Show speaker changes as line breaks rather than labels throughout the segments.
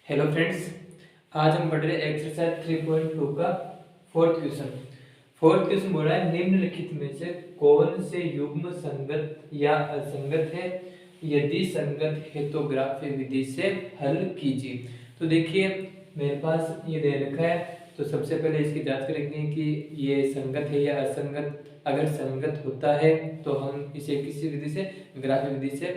Hello friends, आज हम पढ़ रहे एक्सरसाइज 3.2 का फोर्थ क्वेश्चन। फोर्थ क्वेश्चन बोल रहा है निम्नलिखित में से कौन से युग्म संगत या असंगत है, यदि संगत है तो ग्राफीय विधि से हल कीजिए। तो देखिए मेरे पास ये दे रखा है, तो सबसे पहले इसकी जांच करेंगे कि ये संगत है या असंगत। अगर संगत होता है तो हम इसे किसी विधि से, ग्राफीय विधि से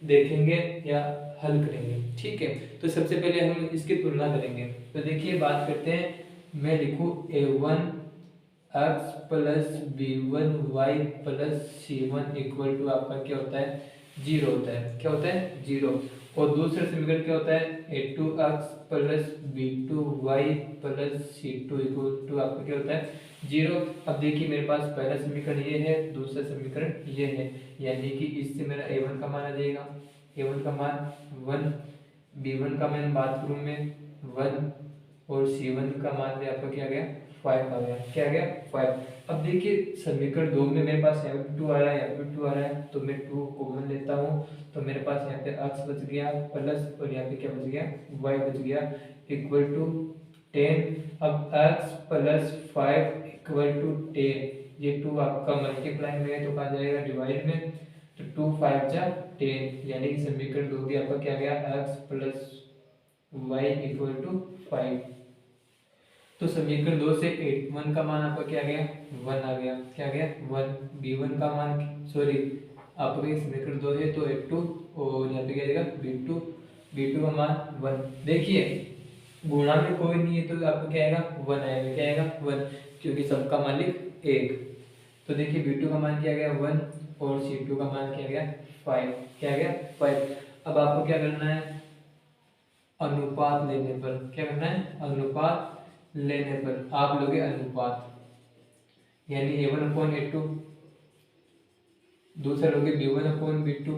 देखेंगे या हल करेंगे। ठीक है, तो सबसे पहले हम इसकी तुलना करेंगे। तो देखिए बात करते हैं, मैं लिखूं a1 x plus b1 y plus c1 equal to आपका क्या होता है, जीरो होता है। क्या होता है, जीरो। और दूसरा समीकरण क्या होता है, a2 x plus b2 y plus c2 equal to आपका क्या होता है, जीरो। अब देखिए मेरे पास पहला समीकरण ये है, दूसरा समीकरण ये है, यानी कि इससे मेरा a1 का मान आ जाएगा, a1 का मान 1, b1 का मान बात करूं मैं 1, और c1 का मान भी आपका क्या गया, 5 आ गया। क्या गया, 5। अब देखिए समीकरण 2 में मेरे पास यहाँ पे 2 आ रहा है, यहाँ पे 2 आ रहा है, तो मैं 2 कॉमन लेता हूँ, तो मेरे पास यहाँ पे x बच गया प्लस, और यहाँ पे क्या बच गया, y बच गया इक्वल टू 10। अब x प्लस 5 इक्वल टू 10, ये 2 आपका मल्टीप्लाई में है तो कहा जाएगा डिवाइड में, तो 2 5 जा 10, यानी कि समीकरण 2 भी आपका क्या गया, x plus y equal to 5। तो समीकरण 2 से 1 का मान आपका क्या गया, 1 आ गया। क्या गया, 1। b1 का मान, सॉरी आपका ये समीकरण 2 है तो 82, और यहाँ पे क्या जाएगा b2 का मान 1। देखिए गुणा में कोई नहीं है तो आपको क्या आएगा, 1 आएगा। क्या आएगा, 1, क्योंकि सबका मालिक 1। तो देखिए b2 का मान क्या गया, 1, और c2 का मान क्या गया, 5। क्या गया, 5। अब आपको क्या करना है, अनुपात लेने पर। क्या करना है, अनुपात लेने पर आप लोगे अनुपात, यानी a1/a2, दूसरा लोगे b1/b2,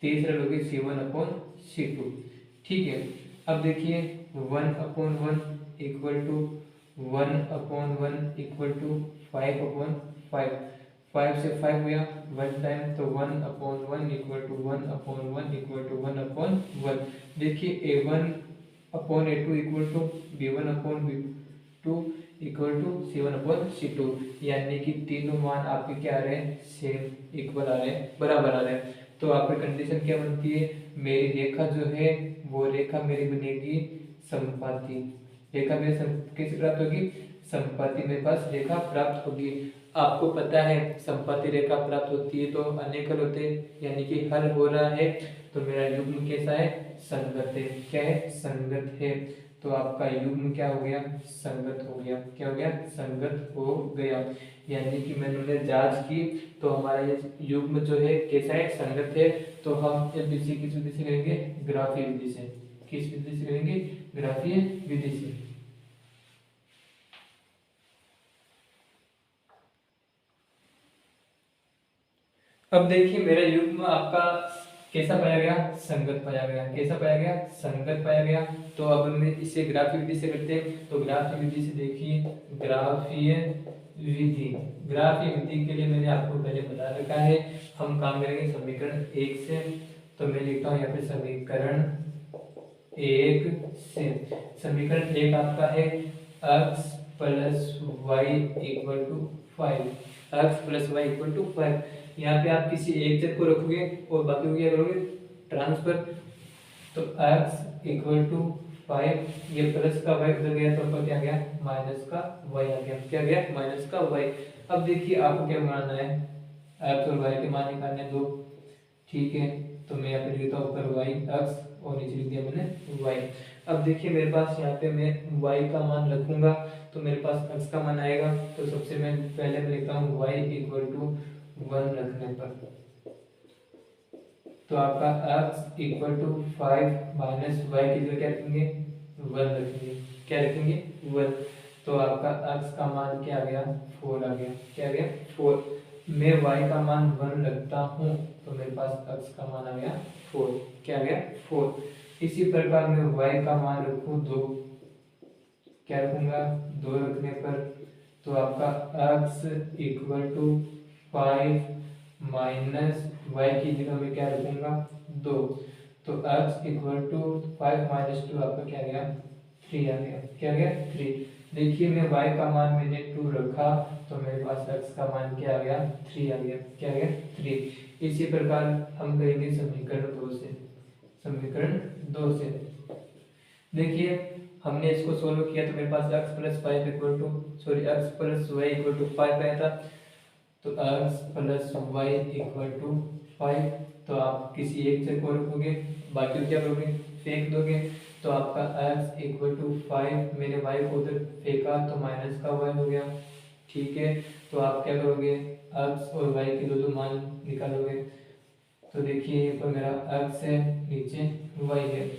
तीसरा लोगे c1/c2। ठीक है, अब देखिए 1/1 इक्वल टू 1/1 इक्वल टू 5/5। 5 से 5 गया 1 टाइम, तो 1/1 इक्वल टू 1/1 इक्वल टू 1/1। देखिए a1/a2 equal to b1/b2 equal to c1/c2, यानी कि तीनों मान आपके क्या आ रहे हैं, सेम इक्वल आ रहे हैं, बराबर आ रहे हैं। तो आपकी कंडीशन क्या बनती है, मेरी रेखा जो है वो रेखा मेरी बनेगी समपाती। रेखा मेरे कैसे प्राप्त होगी, समपाती मेरे पास रेखा प्राप्त होगी। आपको पता है समपाती रेखा प्राप्त होती है तो अनेक हल होते हैं, यानी कि हल हो रहा है तो मेरा युग्म कैसा है, संगत है। क्या है, संगत है। तो आपका युग्म क्या हो गया, संगत हो गया। क्या हो गया, संगत हो गया। यानी कि मैंने जांच की तो हमारा ये युग्म जो है कैसा है, संगत है। तो हम अब इसी किस विधि से करेंगे, ग्राफीय विधि से। किस विधि से करेंगे, ग्राफीय विधि से। अब देखिए मेरा युग्म आपका कैसा पाया गया, संगत पाया गया। कैसा पाया गया, संगत पाया गया। तो अब हम इसे ग्राफीय विधि से करते हैं। तो ग्राफीय विधि से देखिए, ग्राफीय विधि, ग्राफीय विधि के लिए मैंने आपको पहले बता रखा है, हम काम करेंगे समीकरण 1 से। तो मैं लिखता हूँ यहाँ पे समीकरण 1 से। समीकरण 1 आपका है x plus y equal to 5। X plus y equal to 5। यहाँ पे आप किसी एक चर को रखोगे और बाकी को क्या करोगे, ट्रांसफर। तो x इक्वल टू 5, ये प्लस का y उधर गया तो आपका क्या गया, माइनस का y आ गया। क्या गया, माइनस का y। अब देखिए आपको क्या मानना है, x और y के मान निकालने दो। ठीक है, तो मैं यहाँ पे लिखता हूँ ऊपर y x और नीचे लिख दिया मैंने y। अब देखिए मेरे पास यहाँ पे मैं y का मान रखूंगा तो मेरे पास x का मान आएगा। तो सबसे मैं पहले मैं लिखता हूँ y इक्वल टू 1 रखने पर, तो आपका x equal to 5 minus y की जगह क्या रखेंगे, 1 रखेंगे। क्या रखेंगे, 1। तो आपका x का मान क्या आ गया, 4 आ गया। क्या आ गया, 4। मैं y का मान 1 रखता हूँ तो मेरे पास x का मान आ गया 4। क्या आ गया, 4। इसी प्रकार मैं y का मान रखूँ 2। क्या रखूंगा, 2 रखने पर तो आपका x equal to 5 minus y की जगह में क्या रखूंगा, 2। तो x इक्वल टू 5 माइनस 2 आपका क्या आ गया 3 आ गया। क्या आ गया 3। देखिए मैं y का मान मैंने 2 रखा तो मेरे पास x का मान क्या आ गया 3 आ गया। क्या आ गया 3। इसी प्रकार हम करेंगे समीकरण 2 से। समीकरण 2 से देखिए हमने इसको सोल्व किया तो मेरे पास x plus 5 equal to x plus y equal to 5 आया था। तो x plus y equal to 5, तो आप किसी एक से को रखोगे, बाकी क्या करोगे फेंक दोगे। तो आपका x इक्वल टू 5, मैंने y को उधर फेंका तो माइनस का y हो गया। ठीक है, तो आप क्या करोगे x और y के दो मान निकालोगे। तो देखिए यहाँ पर मेरा x है, नीचे y है।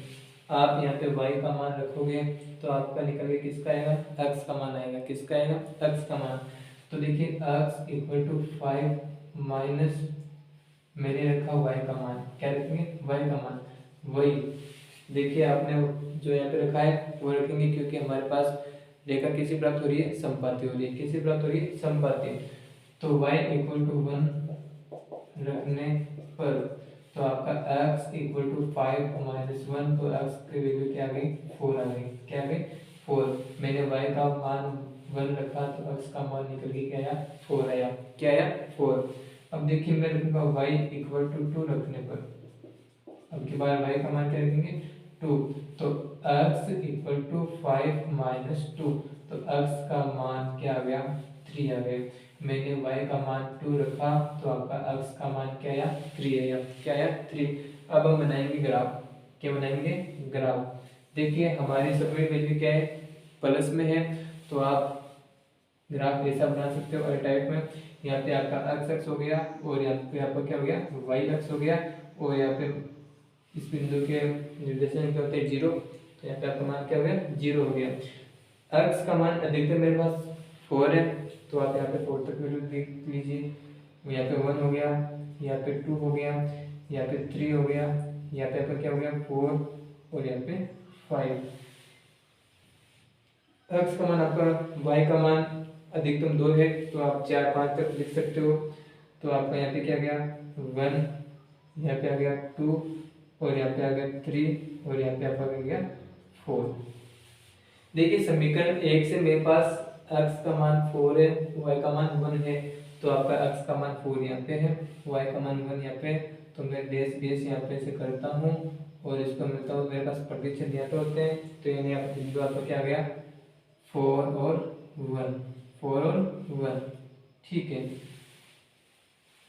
आप यहाँ पे y का मान रखोगे तो आपका निकल के किसका आएगा x का मान आएगा। किसका आएगा x का मान। तो देखिए x इक्वल टू 5 माइनस मैंने रखा y का मान। क्या रखेंगे y का मान। वही देखिए आपने जो यहाँ पे रखा है वो रखेंगे, क्योंकि हमारे पास रेखा किसी प्राप्त हो रही है समपाती हो रही है। किसी प्राप्त हो रही है समपाती। तो y इक्वल टू 1 रखने पर तो आपका x इक्वल टू 5 माइनस 1, तो x की वैल्यू क्या आ गई 4 आ गई। क्या आ गई 4। मैंने y का मान 1 रखा तो x का मान निकल के क्या आया 4 आया। क्या आया 4। अब देखिए मैं रखूंगा y इक्वल टू 2 रखने पर, अब की बार y का मान क्या रखेंगे 2। तो x इक्वल टू 5 माइनस 2, तो x का मान क्या आ गया 3 आ गया। मैंने y का मान 2 रखा तो आपका x का मान क्या आया 3 आया। क्या आया 3। अब हम बनाएंगे ग्राफ। क्या बनाएंगे ग्राफ। देखिए हमारी सभी वैल्यू क्या है प्लस में है, तो आप ग्राफ ऐसा बना सकते हो टाइप में। यहाँ पे आपका x हो गया और यहाँ पे आपका क्या हो गया y हो गया, और यहाँ पे इस बिंदु के निर्देशन क्या होते हैं 0, तो यहाँ पे आपका मान क्या हो गया 0 हो गया। x का मान अधिकतम मेरे पास 4 है, तो आप यहाँ पे 4 तक वैल्यू देख लीजिए। यहाँ पे 1 हो गया, यहाँ पे 2 हो गया, यहाँ पे 3 हो गया, यहाँ पे आपका क्या हो गया 4 और यहाँ पे 5। x का मान आपका y का मान अधिकतम 2 है, तो आप 4 5 तक लिख सकते हो। तो आपका यहाँ पे क्या गया 1, यहाँ पे आ गया 2 और यहाँ पे आ गया 3 और यहाँ पे आपका आ गया 4। देखिए समीकरण 1 से मेरे पास x का मान 4 है, y का मान 1 है, तो आपका x का मान 4 यहाँ पे है, y का मान 1 यहाँ पे। तो मैं बेस बेस यहाँ पे से करता हूँ और इसको मिलता हूँ, मेरे पास प्रतिशत यहाँ पे होते हैं, तो यानी यहाँ पे बिंदु आपका क्या आ गया 4 और 1। 4 और 1 ठीक है।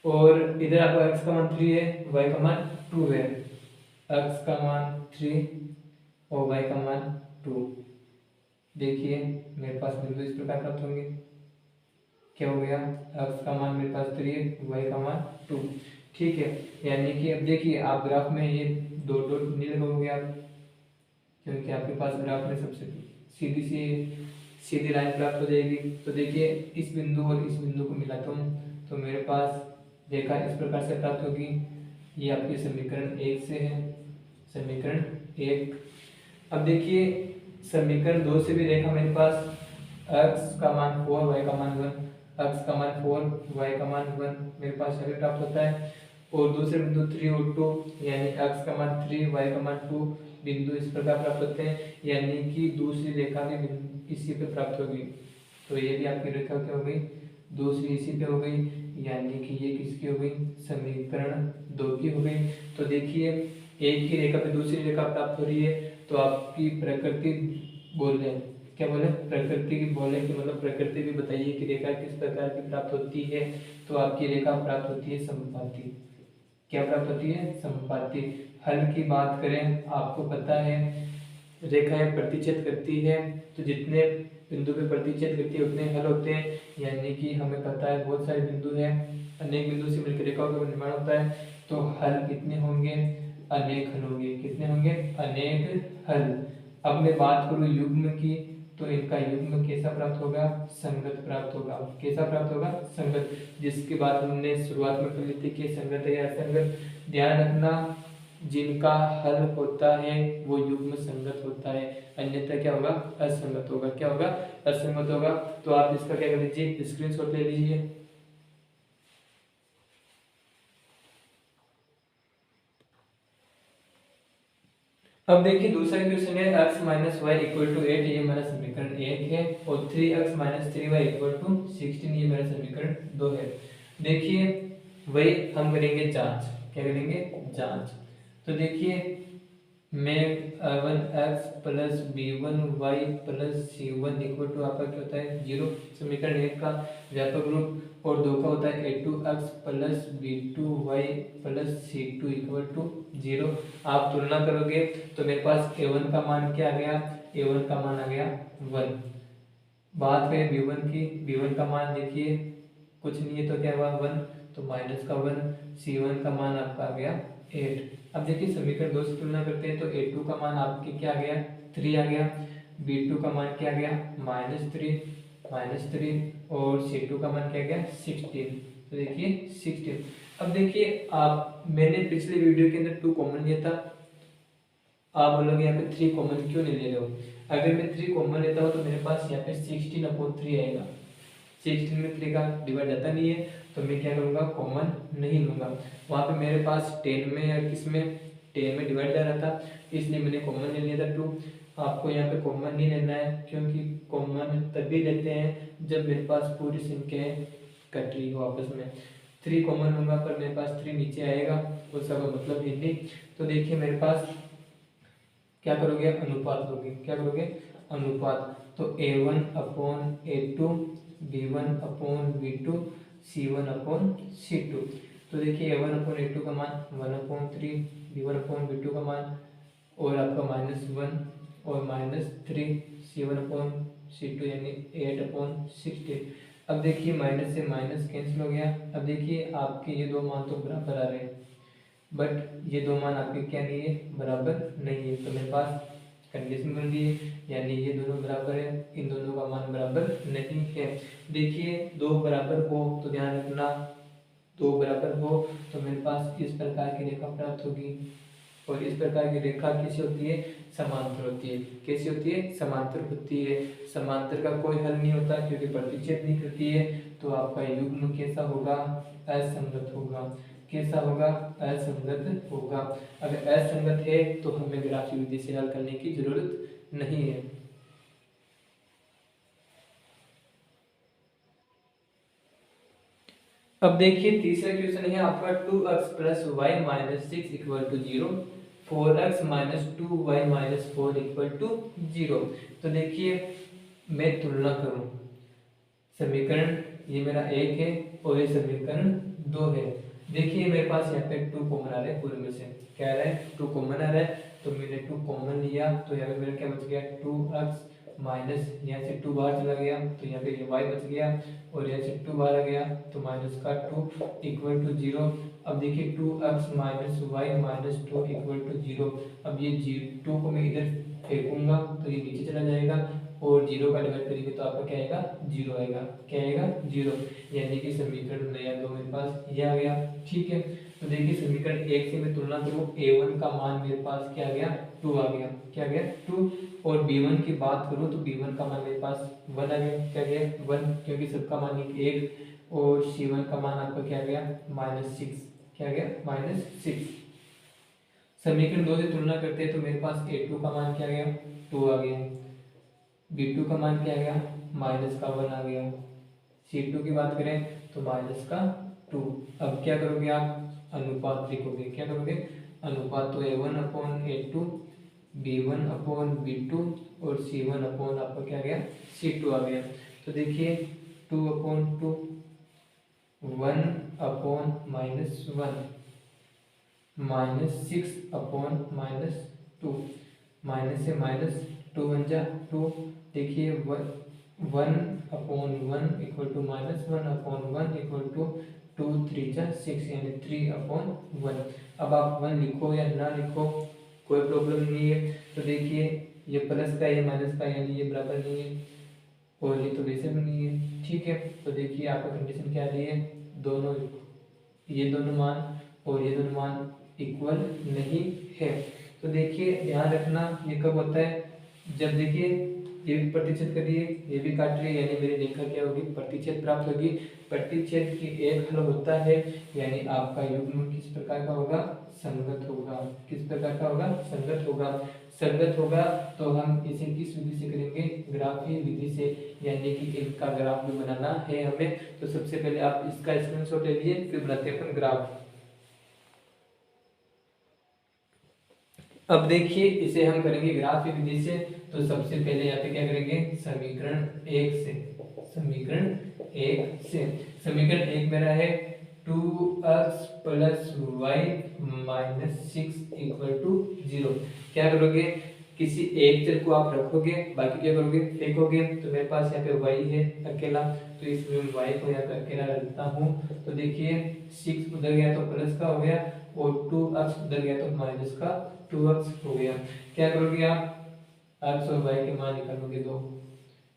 और इधर आपका x का मान 3 है, y का मान 2 है। x का मान 3 और y का मान 2। देखिए मेरे पास बिंदु इस प्रकार प्राप्त होंगे। क्या हो गया x का मान मेरे पास 3 है, y का मान 2। ठीक है, यानी कि अब देखिए आप ग्राफ में ये दो डॉट नहीं लगाओगे आप, क्योंकि आपके पास ग्राफ में सबसे सीधी लाइन प्राप्त हो जाएगी। तो देखिए इस बिंदु और इस बिंदु को मिलाता हूँ तो मेरे पास रेखा इस प्रकार से प्राप्त होगी। ये आपके समीकरण 1 से है, समीकरण 1। अब देखिए समीकरण 2 से भी रेखा मेरे पास x का मान 4 y का मान 1, x का मान 4 y का मान 1 मेरे पास सभी प्राप्त होता है। और दूसरे बिंदु 3 और 2 यानी x का मान 3 y का मान 2 बिंदु इस प्रकार प्राप्त होते हैं, यानी कि दूसरी रेखा भी इसी पे प्राप्त होगी। तो ये भी आपकी रेखा क्या हो गई दूसरी इसी पे हो गई, यानी कि ये किसकी हो गई समीकरण 2 की हो गई। तो देखिए एक ही रेखा पे दूसरी रेखा प्राप्त हो रही है, तो आपकी प्रकृति बोल रहे हैं क्या बोले प्रकृति की बोले कि मतलब प्रकृति भी बताइए कि रेखा किस प्रकार की प्राप्त होती है। तो आपकी रेखा प्राप्त होती है समपाती। क्या प्राप्त होती है समपाती। हल की बात करें आपको पता है रेखाएं प्रतिच्छेद करती है, तो जितने बिंदु पे प्रतिच्छेद करती है उतने हल होते हैं, यानी कि हमें पता है बहुत सारे बिंदु हैं, अनेक बिंदु से मिलकर रेखाओं का निर्माण होता है। तो हल कितने होंगे अनेक हल होंगे। कितने होंगे अनेक हल। अब मैं बात करूं युग्म की, तो इनका युग्म कैसा प्राप्त होगा संगत प्राप्त होगा। कैसा प्राप्त होगा संगत, जिसकी बात हमने शुरुआत में कर ली थी कि संगत है या असंगत। ध्यान रखना जिनका हल होता है वो युग्म संगत होता है, अन्यथा क्या होगा असंगत होगा। क्या होगा असंगत होगा। तो आप इसका क्या कर लीजिए स्क्रीनशॉट ले लीजिए। अब देखिए दूसरा क्वेश्चन है x minus y equal to 8, ये मेरा समीकरण 1 है, और 3x minus 3y equal to 16, ये मेरा समीकरण 2 है। देखिए वही हम करेंगे जांच, क्या करेंगे जांच। तो देखिए मैं a1x plus b1y plus c1 equal to आपका क्या होता है 0, समीकरण 1 का व्यापक रूप, और 2 का होता है a2x plus b2y plus c2 equal to 0। आप तुलना करोगे तो मेरे पास a1 का मान क्या आ गया, a1 का मान आ गया 1। बात करें b1 की, b1 का मान देखिए कुछ नहीं है तो क्या हुआ 1, तो माइनस का 1, c1 का मान आपका आ गया 8। अब देखिए समीकरण 2 से तुलना करते हैं तो a2 का मान आपके क्या आ गया 3 आ गया, b2 का मान क्या आ गया -3 और c2 का मान क्या आ गया 16। तो देखिए 16। अब देखिए आप, मैंने पिछले वीडियो के अंदर 2 कॉमन लिया था, आप बोलोगे यहाँ पे 3 कॉमन क्यों नहीं ले रहे हो। अगर मैं 3 कॉमन लेता हूँ तो मेरे पास यहाँ पे 16/3 आएगा, 16 में 3 का डिवाइड जाता नहीं है, तो मैं क्या करूँगा कॉमन नहीं लूँगा। वहाँ पे मेरे पास 10 में या किस में 10 में डिवाइड जा रहा था, इसलिए मैंने कॉमन ले लिया था 2। आपको यहाँ पे कॉमन नहीं लेना है, क्योंकि कॉमन तभी लेते हैं जब मेरे पास पूरी संख्याएं कट रही हो आपस में। 3 कॉमन लूँगा पर मेरे पास 3 नीचे आएगा, उसका कोई मतलब ही नहीं। तो देखिए मेरे पास क्या करोगे अनुपात लोगे, क्या करोगे अनुपात। तो a1/a2, b1/b2, c1/c2। तो देखिए a1/a2 का मान 1/3, b1/b2 का मान और आपका -1 और -3, c1/c2 यानी 8/16। अब देखिए माइनस से माइनस कैंसिल हो गया। अब देखिए आपके ये 2 मान तो बराबर आ रहे हैं, बट ये 2 मान आपके क्या नहीं है बराबर नहीं है, तो मेरे पास कंडीशन बन गई है, यानी ये दोनों बराबर है, इन दोनों का मान बराबर नहीं है। देखिए 2 बराबर हो तो ध्यान रखना, 2 बराबर हो तो मेरे पास इस प्रकार की रेखा प्राप्त होगी, और इस प्रकार की रेखा कैसी होती है समांतर होती है। कैसी होती है समांतर होती है। समांतर का कोई हल नहीं होता क्योंकि प्रतिच्छेद नहीं करती है, तो आपका युग्म कैसा होगा असंगत होगा। कैसा होगा असंगत होगा। अगर असंगत है तो हमें ग्राफीय विधि से हल करने की जरूरत नहीं है। अब देखिए तीसरा क्वेश्चन है आपका 2x plus y minus 6 equal to 0, 4x minus 2y minus 4 equal to 0। तो देखिए मैं तुलना करूं, समीकरण ये मेरा 1 है और ये समीकरण 2 है। देखिए मेरे पास यहाँ पे 2 कॉमन आ रहे हैं, पूरे में से क्या आ रहा है 2 कॉमन आ रहा है, तो मैंने 2 कॉमन लिया तो यहाँ पे मेरा क्या बच गया 2x माइनस, यहाँ से 2 बाहर चला गया तो यहाँ पे ये y बच गया, और यहाँ से 2 बाहर आ गया तो माइनस का 2 इक्वल टू 0। अब देखिए 2x minus y minus 2 equal to 0। अब ये 2 को मैं इधर फेंकूंगा तो ये नीचे चला जाएगा, और 0 का डिवाइड करेंगे तो आपका क्या आएगा 0 आएगा। क्या आएगा 0, यानी कि समीकरण नया 2 मेरे पास ये आ गया। ठीक है, तो देखिए समीकरण 1 से मैं तुलना करूँ, a1 का मान मेरे पास क्या आ गया 2 आ गया। क्या आ गया 2, और b1 की बात करूँ तो b1 का मान मेरे पास 1 आ गया। क्या गया 1, क्योंकि सबका मान 1, और c1 का मान आपका क्या आ गया -6। क्या आ गया -6। समीकरण 2 से तुलना करते हैं तो मेरे पास a2 का मान क्या आ गया 2 आ गया, b2 का मान क्या आ गया माइनस का 1 आ गया, c2 की बात करें तो माइनस का 2। अब क्या करोगे आप अनुपात लिखोगे। क्या करोगे अनुपात, तो a1/a2, b1/b2 और c1 आपका क्या आ गया c2 आ गया। तो देखिए 2/2 1/-1 -6/-2, माइनस से माइनस 2 बन जा 2। देखिए 1/1 इक्वल टू -1/1 इक्वल टू 2 3 6 यानी 3/1। अब आप 1 लिखो या ना लिखो कोई प्रॉब्लम नहीं है। तो देखिए ये प्लस का ये माइनस का यानी ये बराबर नहीं है, और ये तो वैसे भी नहीं है। ठीक है, तो देखिए आपका कंडीशन क्या रही है, दोनों ये दोनों मान और ये दोनों मान इक्वल नहीं है। तो देखिए ध्यान रखना ये कब होता है, जब देखिए ये भी प्रतिच्छेद कर रही है, ये भी काट रही है, यानी मेरी रेखा क्या होगी, प्रतिच्छेद प्राप्त होगी। प्रतिच्छेद की एक हल होता है, यानी आपका युग्म किस प्रकार का होगा, संगत होगा। किस प्रकार का होगा, संगत होगा। संगत होगा तो हम इसे किस विधि से करेंगे, ग्राफी विधि से, यानी कि इनका ग्राफ भी बनाना है हमें। तो सबसे पहले आप इसका स्क्रीनशॉट ले लीजिए, फिर बनाते हैं अपन ग्राफ। अब देखिए इसे हम करेंगे ग्राफ की विधि से। तो सबसे पहले यहाँ पे क्या करेंगे, समीकरण एक से, समीकरण एक से, समीकरण एक मेरा है 2x plus y minus 6 equal to 0। क्या करोगे, किसी एक चर को आप रखोगे, बाकी क्या करोगे, फेंकोगे। तो मेरे पास यहाँ पे y है अकेला, तो इसमें y को यहाँ पे अकेला रखता हूँ। तो देखिए 6 उधर गया तो प्लस का हो गया, और 2x उधर गया तो माइनस का 2x हो गया। क्या करोगे आप, x और y के मान निकालोगे दो।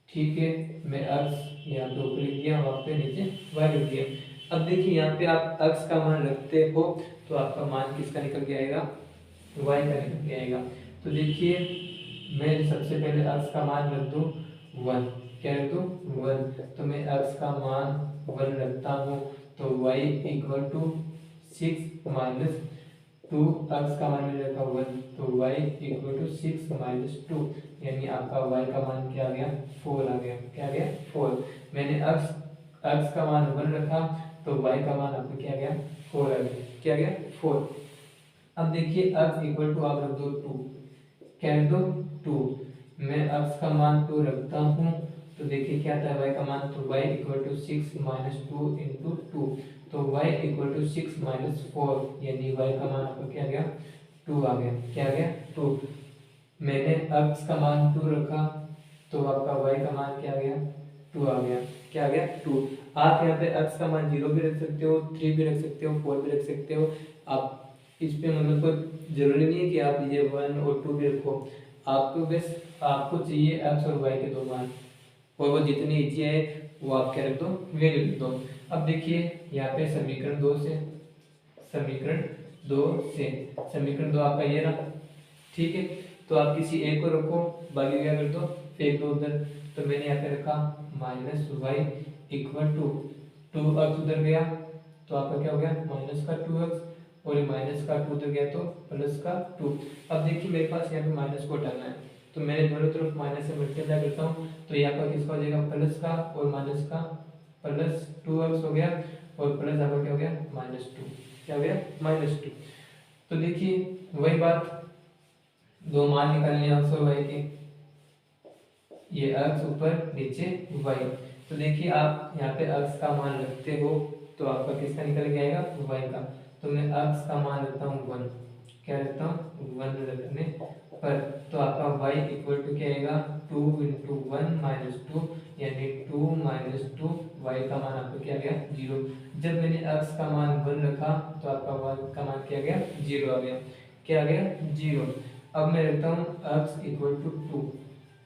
ठीक है, मैं x यहाँ पे ऊपर लिख दिया, वहाँ पे नीचे y लिख दिया। अब देखिए यहाँ पे आप x का मान रखते हो तो आपका मान किसका निकल के आएगा, y का निकल के आएगा। तो देखिए मैं सबसे पहले x का मान रख दूं 1, क्या रख दूं 1। तो मैं x का मान 1 रखता हूँ, तो y equal to 6 minus 2, x का मान मैंने रखा 1, तो y इक्वल टू 6 माइनस 2, यानी आपका y का मान क्या आ गया, 4 आ गया। क्या आ गया, 4। मैंने x का मान 1 रखा, तो y का मान आपको क्या आ गया, 4 आ गया। क्या आ गया, 4। अब देखिए x इक्वल टू आप रख दो 2, क्या रख दो 2। मैं x का मान 2 रखता हूँ, तो देखिए क्या था y का मान, तो y equal to 6 minus 2 into 2, तो y इक्वल टू 6 माइनस 4, यानी y का मान आपका क्या आ गया, 2 आ गया। क्या आ गया, 2। मैंने x का मान 2 रखा, तो आपका y का मान क्या आ गया, 2 आ गया। क्या आ गया, 2। आप यहाँ पे x का मान 0 भी रख सकते हो, 3 भी रख सकते हो, 4 भी रख सकते हो। आप इस पे मतलब कोई जरूरी नहीं है कि आप ये 1 और 2 भी रखो, आपको बस आपको चाहिए x और y के दो मान, और वो जितनी इजी है वो आप क्या रख दो, वैल्यू लिख दो। अब देखिए यहाँ पे समीकरण 2 से, समीकरण 2 से, समीकरण 2 आपका ये रहा। ठीक है, तो आप किसी एक को रखो, बाकी क्या कर दो, फेंक दो उधर। तो मैंने यहाँ पे रखा minus y equal to 2x उधर गया, तो आपका क्या हो गया, माइनस का 2x, और ये माइनस का 2 उधर गया तो प्लस का 2। अब देखिए मेरे पास यहाँ पे माइनस को हटाना है, तो मैंने दोनों तरफ माइनस से मल्टीप्लाई करता हूँ, तो यहाँ पर किसका हो जाएगा, प्लस का और माइनस का, प्लस 2x हो गया, और प्लस आपका क्या हो गया, माइनस 2। क्या हो गया, माइनस 2। तो देखिए वही बात, दो मान निकालने हैं x और y के, ये x ऊपर नीचे y। तो देखिए आप यहाँ पे x का मान रखते हो तो आपका किसका निकल के आएगा, y का। तो मैं x का मान रखता हूँ 1, क्या रखता हूँ 1 रखने पर, तो आपका y इक्वल टू क्या आएगा, 2 इंटू 1 माइनस 2, यानी 2 माइनस 2, y का मान आपको क्या आ गया, 0। जब मैंने x का मान 1 रखा तो आपका y का मान क्या आ गया, 0 आ गया। क्या आ गया, 0। अब मैं रखता हूँ x इक्वल टू 2,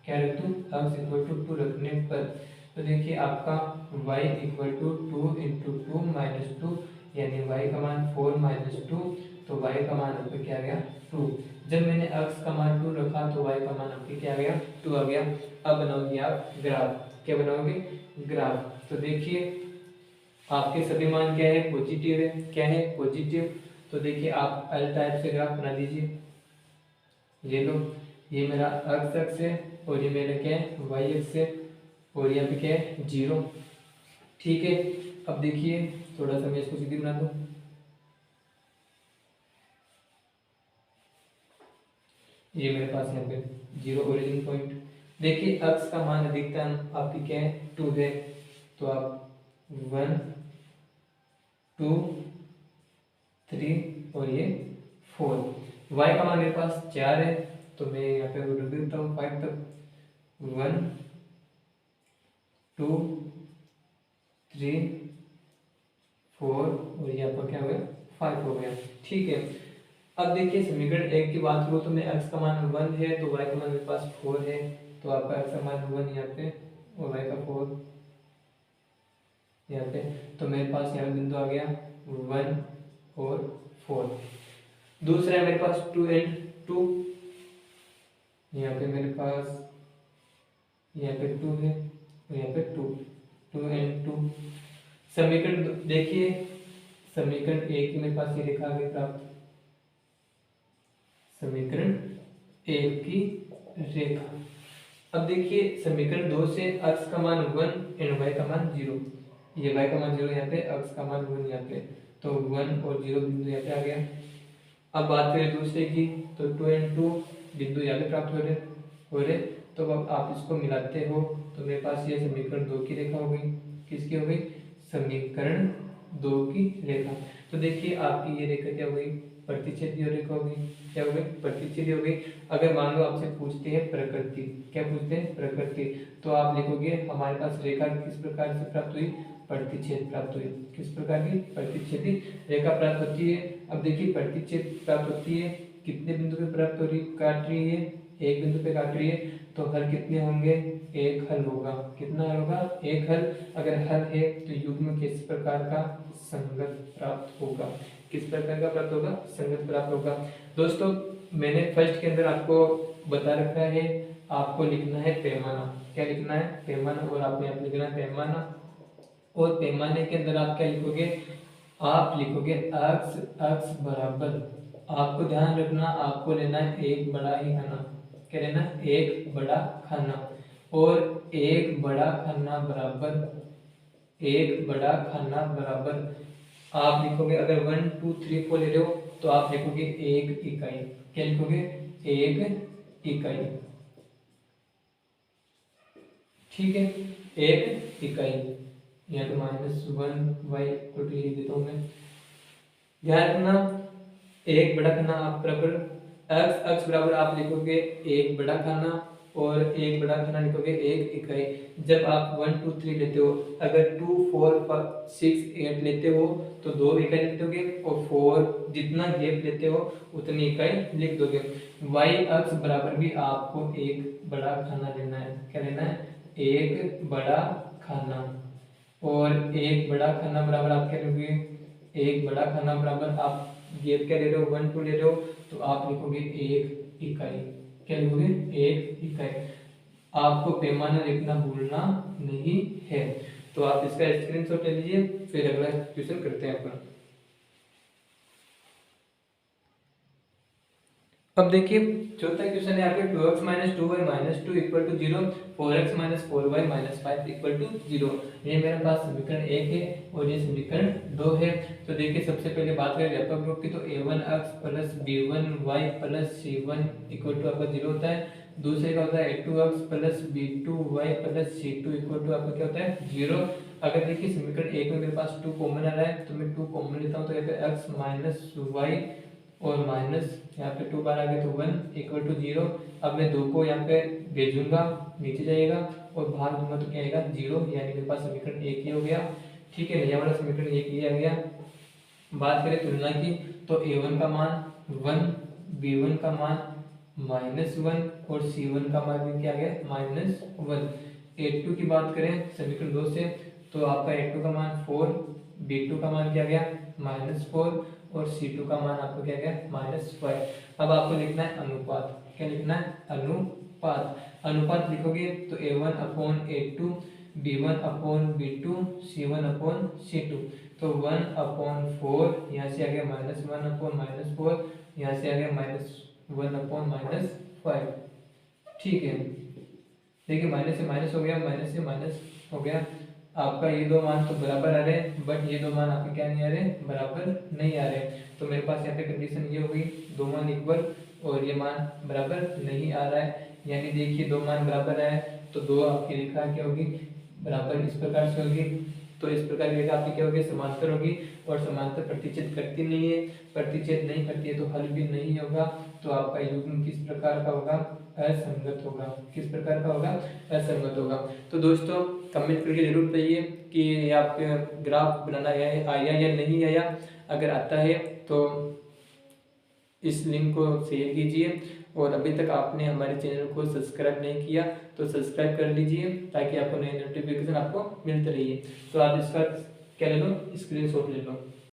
क्या रख दूँ, x इक्वल टू 2 रखने पर, तो देखिए आपका y equal to 2 into 2 minus 2, यानी y का मान 4 माइनस 2, तो y का मान आपका क्या आ गया, 2। जब मैंने x का मान 2 रखा तो y का मान आपके क्या आ गया, 2 आ गया। अब बनाओगे आप ग्राफ, क्या बनाओगे, ग्राफ। तो देखिए आपके सभी मान क्या है, पॉजिटिव है, क्या है, पॉजिटिव। तो देखिए आप एल टाइप से ग्राफ बना दीजिए। ये लो, ये मेरा x अक्ष है, और ये मेरा क्या है, y अक्ष है, और यहाँ पे क्या है, 0। ठीक है, अब देखिए थोड़ा सा मैं इसको सीधी बना दूं। ये मेरे पास यहाँ पे 0 ओरिजिन पॉइंट। देखिए x का मान अधिकतम आपकी क्या है, 2 है, तो आप 1 2 3 और ये 4। y का मान मेरे पास 4 है, तो मैं यहाँ पे रख देता हूँ 5 तक। 1 2 3 4, और यहाँ पर क्या हो गया, 5 हो गया। ठीक है, अब देखिए समीकरण एक की बात करूँ तो मैं x का मान 1 है, तो y का मान मेरे पास 4 है, तो आपका x का मान 1 यहाँ पे और y का 4 यहाँ पे, तो मेरे पास यहाँ बिंदु आ गया 1 और 4। दूसरा है मेरे पास 2 and 2, यहाँ पे मेरे पास यहाँ पे 2 है और यहाँ पे 2, 2 and 2। समीकरण देखिए, समीकरण 1 की मेरे पास ये रेखा आ गई प्राप्त, समीकरण 1 की रेखा। अब देखिए समीकरण 2 से x का मान 1 एंड y का मान 0, ये y का मान 0 यहाँ पे, x का मान 1 यहाँ पे, तो 1 और 0 बिंदु यहाँ पे आ गया। अब बात करें दूसरे की, तो 2 and 2 बिंदु यहाँ पे प्राप्त हो रहे। तो अब आप इसको मिलाते हो तो मेरे पास ये समीकरण 2 की रेखा हो गई। किसकी हो गई? समीकरण 2 की रेखा। तो देखिए आपकी ये रेखा क्या हो गई? प्रतिच्छेदी रेखा हो गई। क्या हो गई? प्रतिच्छेदी हो गई। अगर मान लो आपसे पूछते हैं प्रकृति, क्या पूछते हैं? प्रकृति, तो आप लिखोगे हमारे पास रेखा किस प्रकार से प्राप्त हुई? प्रतिच्छेद प्राप्त हुई। किस प्रकार की? प्रतिच्छेदी रेखा प्राप्त होती है। अब देखिए प्रतिच्छेद प्राप्त होती है, कितने बिंदु पे प्राप्त हो रही, काट रही है? एक बिंदु पे काट रही है, तो हल कितने होंगे? एक हल होगा। कितना हल होगा? एक हल। अगर हल है तो युग्म किस प्रकार का? संगत प्राप्त होगा। किस प्रकार का प्राप्त होगा? संगत प्राप्त होगा। दोस्तों मैंने फर्स्ट के अंदर आपको बता रखा है, आपको लिखना है पैमाना। क्या लिखना है? पैमाना। और आपने यहाँ लिखना है पैमाना, और पैमाने के अंदर आप क्या लिखोगे? आप लिखोगे अक्स बराबर, आपको ध्यान रखना, आपको लेना है एक बड़ा ही खाना। क्या लेना? एक बड़ा खाना। और एक बड़ा खाना बराबर, एक बड़ा खाना बराबर आप लिखोगे, अगर 1 2 3 4 ले रहे हो तो आप लिखोगे एक इकाई। क्या लिखोगे? एक इकाई। ठीक है, एक इकाई। यहाँ पे -1y लिख देता हूँ मैं। ध्यान रखना, एक बड़ा खाना आप बराबर अक्स बराबर आप लिखोगे एक बड़ा खाना, और एक बड़ा खाना लिखोगे एक इकाई। जब आप 1 2 3 लेते हो, अगर 2 4 6 8 लेते हो तो 2 इकाई लिख दोगे, और 4 जितना गैप लेते हो उतनी इकाई लिख दोगे। y अक्स बराबर भी आपको एक बड़ा खाना लेना है। क्या लेना है? एक बड़ा खाना। और एक बड़ा खाना बराबर आप क्या लिखोगे? एक बड़ा खाना बराबर आप गैप क्या ले रहे हो? 1 2 ले रहे हो, तो आप लिखोगे एक इकाई। क्या लिखोगे? एक इकाई। आपको पैमाना लिखना भूलना नहीं है। तो आप इसका स्क्रीनशॉट ले लीजिए, फिर अगला क्वेश्चन करते हैं अपन। अब देखिए चौथा क्वेश्चन है आपके 2x - 2y - 2 = 0, 4x - 4y - 5 = 0। ये मेरे पास समीकरण 1 है और ये समीकरण 2 है। तो देखिए सबसे पहले बात करें व्यापक रूप की, तो a1x + b1y + c1 = आपका 0 होता है। दूसरे का होता है a2x + b2y + c2 = आपका क्या होता है? 0। अगर देखिए समीकरण 1 में मेरे पास 2 कॉमन आ रहा है, तो मैं 2 कॉमन लेता हूँ, तो यहाँ पे x - y और माइनस यहाँ पे 2 बार आ गया तो 1 = 0। अब मैं 2 को यहाँ पे भेजूंगा, नीचे जाएगा, और बाहर दूंगा तो क्या आएगा? 0। यानी मेरे पास समीकरण 1 ही हो गया। ठीक है, नया वाला समीकरण 1 ही आ गया। बात करें तुलना की, तो a1 का मान 1, b1 का मान -1 और c1 का मान भी क्या आ गया? -1। a2 की बात करें समीकरण 2 से, तो आपका a2 का मान 4, b2 का मान क्या गया? -4, और C2 का मान आपको क्या गया? -5। अब आपको लिखना है अनुपात। क्या लिखना है? अनुपात। अनुपात लिखोगे तो a1/a2, b1/b2, c1/c2। तो 1/4, यहाँ से आ गया -1/-4, यहाँ से आ गया -1/-5। ठीक है, देखिए माइनस से माइनस हो गया, माइनस से माइनस हो गया। आपका ये दो मान तो बराबर आ रहे हैं, बट ये दो मान आपके क्या नहीं आ रहे? बराबर नहीं आ रहे। तो मेरे पास यहाँ पे कंडीशन ये हो गई, दो मान इक्वल और ये मान बराबर नहीं आ रहा है। यानी देखिए दो मान बराबर है तो दो आपकी रेखा क्या होगी? बराबर इस प्रकार से होगी। तो इस प्रकार की रेखा आपकी क्या होगी? समांतर होगी, और समांतर प्रतिच्छेद करती नहीं है। प्रतिच्छेद नहीं करती है तो हल भी नहीं होगा। तो आपका युग्म किस प्रकार का होगा? असंगत होगा। किस प्रकार का होगा? असंगत होगा। तो दोस्तों कमेंट करके जरूर बताइए कि आपके ग्राफ बनाना आया या नहीं आया। अगर आता है तो इस लिंक को शेयर कीजिए, और अभी तक आपने हमारे चैनल को सब्सक्राइब नहीं किया तो सब्सक्राइब कर लीजिए, ताकि आपको नए नोटिफिकेशन आपको मिलते रहिए। तो आप इसका क्या ले लो? स्क्रीनशॉट ले लो।